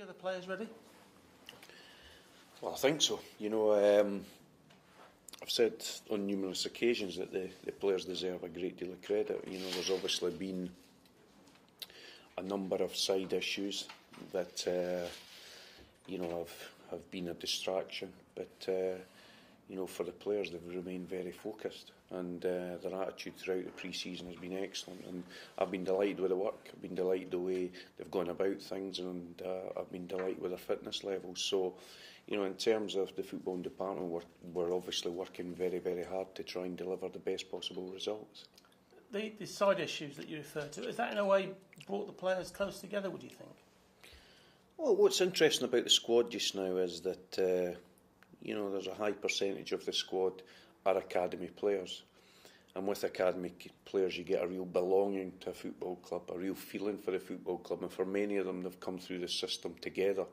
Are the players ready? Well, I think so. I've said on numerous occasions that the players deserve a great deal of credit. There's obviously been a number of side issues that have been a distraction, but for the players, they've remained very focused, and their attitude throughout the pre-season has been excellent. And I've been delighted with the work. I've been delighted the way they've gone about things, and I've been delighted with their fitness levels. So, in terms of the football department, we're obviously working very, very hard to try and deliver the best possible results. The side issues that you refer to, is that in a way brought the players close together, would you think? Well, what's interesting about the squad just now is that there's a high percentage of the squad are academy players. And with academy players, you get a real belonging to a football club, a real feeling for the football club. And for many of them, they've come through the system together.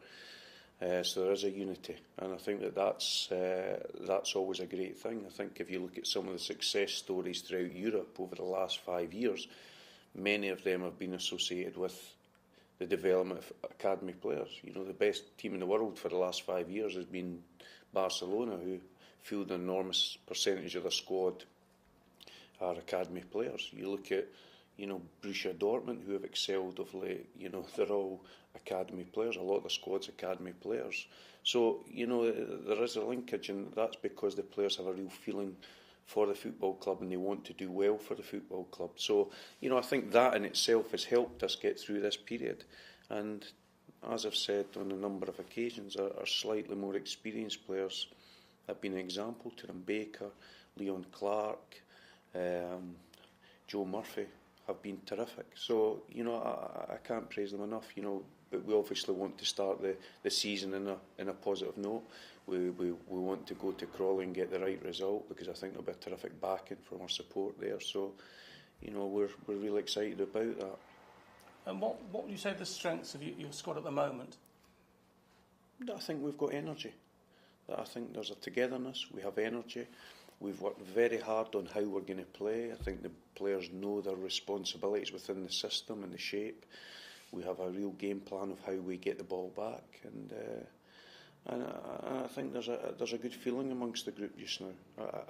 So there is a unity. And I think that's always a great thing. I think if you look at some of the success stories throughout Europe over the last 5 years, many of them have been associated with the development of academy players. The best team in the world for the last 5 years has been Barcelona, who field an enormous percentage of their squad are academy players. You look at, Borussia Dortmund, who have excelled of late. They're all academy players. A lot of the squad's academy players. So, there is a linkage, and that's because the players have a real feeling for the football club and they want to do well for the football club. So, I think that in itself has helped us get through this period. And as I've said on a number of occasions, our slightly more experienced players have been an example to them. Baker, Leon Clark, Joe Murphy have been terrific. So, I can't praise them enough, but we obviously want to start the season in a positive note. We want to go to Crawley and get the right result, because I think there'll be a terrific backing from our support there. So, we're really excited about that. And what would you say are the strengths of your squad at the moment? I think we've got energy. I think there's a togetherness. We have energy. We've worked very hard on how we're going to play. I think the players know their responsibilities within the system and the shape. We have a real game plan of how we get the ball back, and I think there's a good feeling amongst the group just now.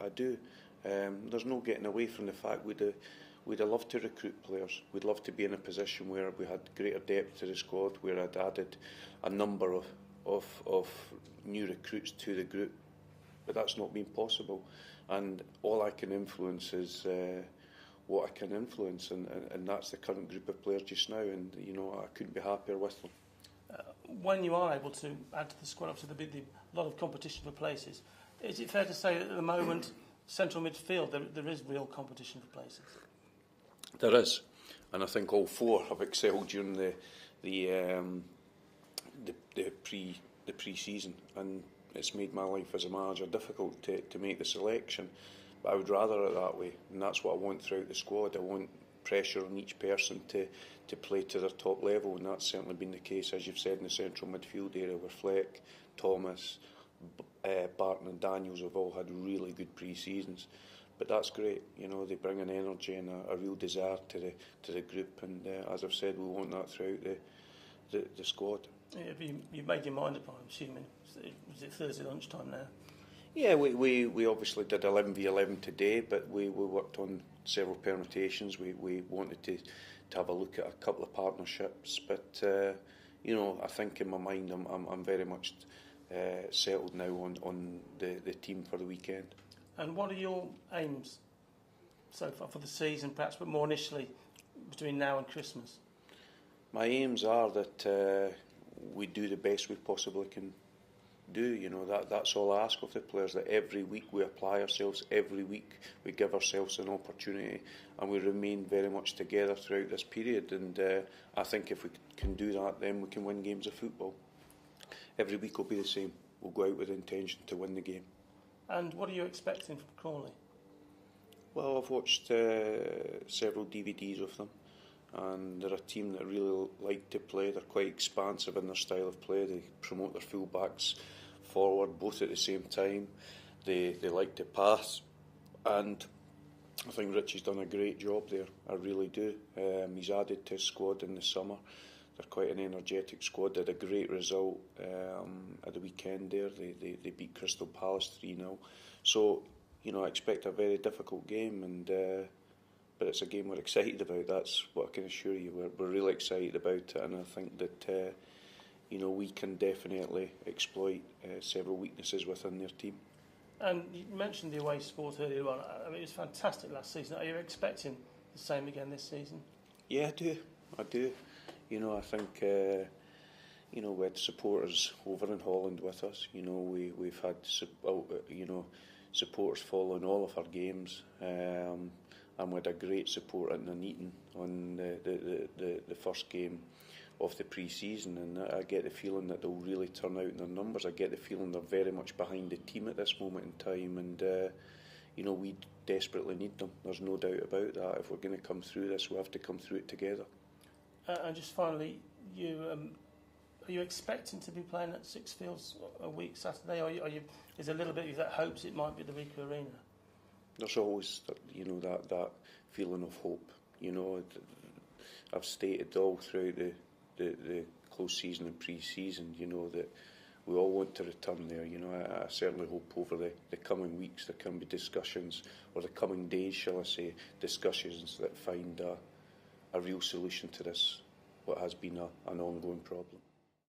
I do. There's no getting away from the fact we'd love to recruit players. We'd love to be in a position where we had greater depth to the squad, where I'd added a number of new recruits to the group, but that's not been possible. And all I can influence is what I can influence, and that's the current group of players just now, and I couldn't be happier with them. When you are able to add to the squad, obviously there'll be a lot of competition for places. Is it fair to say that at the moment, central midfield, there is real competition for places? There is, and I think all four have excelled during the pre-season, and it's made my life as a manager difficult to make the selection. But I would rather it that way, and that's what I want throughout the squad. I want pressure on each person to play to their top level, and that's certainly been the case, as you've said, in the central midfield area, where Fleck, Thomas, Barton and Daniels have all had really good pre-seasons. But that's great, they bring an energy and a real desire to the group, and as I've said, we want that throughout the squad. Yeah, you've made your mind up, I'm assuming. Was it Thursday lunchtime now? Yeah, we obviously did 11v11 today, but we worked on several permutations. We wanted to have a look at a couple of partnerships, but I think in my mind I'm very much settled now on the team for the weekend. And what are your aims so far for the season, perhaps, but more initially between now and Christmas? My aims are that we do the best we possibly can do. That's all I ask of the players, that every week we apply ourselves, every week we give ourselves an opportunity, and we remain very much together throughout this period. And I think if we can do that, then we can win games of football. Every week will be the same. We'll go out with the intention to win the game. And what are you expecting from Crawley? Well, I've watched several DVDs of them, and they're a team that really like to play. They're quite expansive in their style of play. They promote their full-backs forward both at the same time. They like to pass, and I think Richie's done a great job there. I really do. He's added to his squad in the summer. they're quite an energetic squad. They had a great result at the weekend there. They beat Crystal Palace 3-0. So, you know, I expect a very difficult game, and but it's a game we're excited about. That's what I can assure you. We're really excited about it, and I think that you know, we can definitely exploit several weaknesses within their team. And you mentioned the away sport earlier on. I mean, it was fantastic last season. Are you expecting the same again this season? Yeah, I do. You know, I think you know, we had supporters over in Holland with us. You know, we've had you know, supporters following all of our games, and we had a great support in Nuneaton on the first game of the pre-season, and I get the feeling that they'll really turn out in their numbers. I get the feeling they're very much behind the team at this moment in time, and you know, we desperately need them. There's no doubt about that. If we're going to come through this, we have to come through it together. And just finally, are you expecting to be playing at Sixfields a week Saturday? Or is there a little bit of that hopes it might be the Ricoh Arena? There's always, you know, that feeling of hope. You know, I've stated all throughout the close season and pre-season, you know, that we all want to return there. You know, I certainly hope over the coming weeks there can be discussions, or the coming days, shall I say, discussions that find a real solution to this, what has been an ongoing problem.